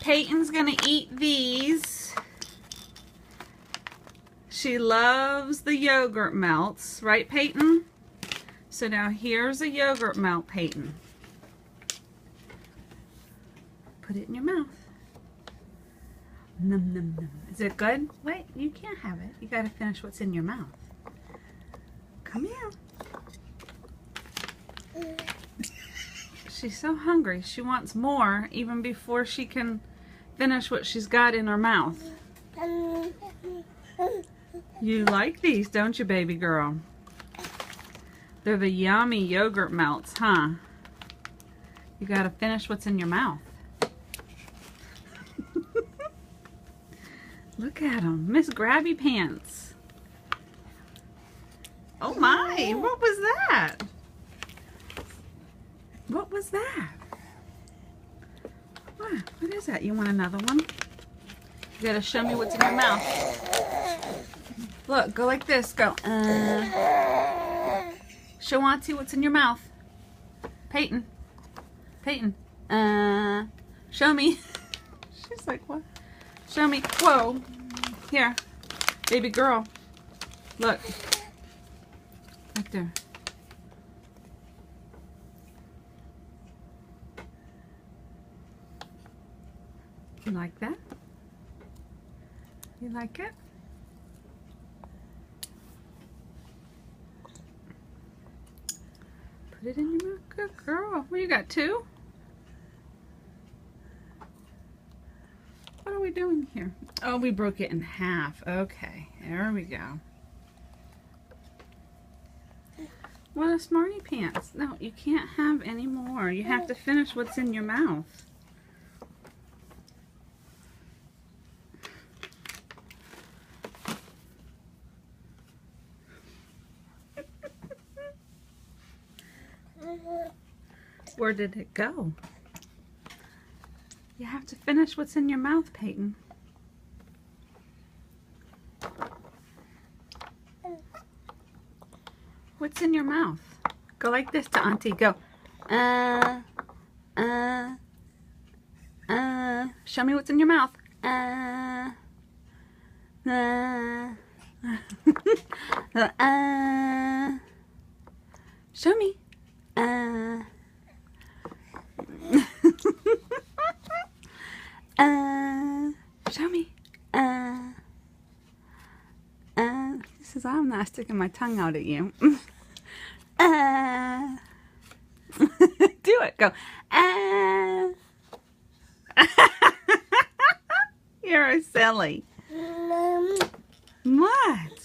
Peyton's gonna eat these. She loves the yogurt melts, right, Peyton? So now here's a yogurt melt, Peyton. Put it in your mouth. Num, num, num. Is it good? Wait, you can't have it. You gotta finish what's in your mouth. Come here. She's so hungry. She wants more even before she can finish what she's got in her mouth. You like these, don't you, baby girl? They're the yummy yogurt melts, huh? You gotta finish what's in your mouth. Look at them, Miss Grabby Pants. Oh my, what was that? What was that? What is that? You want another one? You gotta show me what's in your mouth. Look, go like this. Go. Show Auntie what's in your mouth. Peyton. Peyton. Show me. She's like, what? Show me. Whoa. Here. Baby girl. Look. Right there. You like that? You like it? Put it in your mouth. Good girl. What, you got two? What are we doing here? Oh, we broke it in half. Okay, there we go. What a smarty pants. No, you can't have any more. You have to finish what's in your mouth. Where did it go? You have to finish what's in your mouth, Peyton. What's in your mouth? Go like this to Auntie. Go. Show me what's in your mouth. Show me. Show me. This is, I'm not sticking my tongue out at you. Do it. Go. You're silly. What?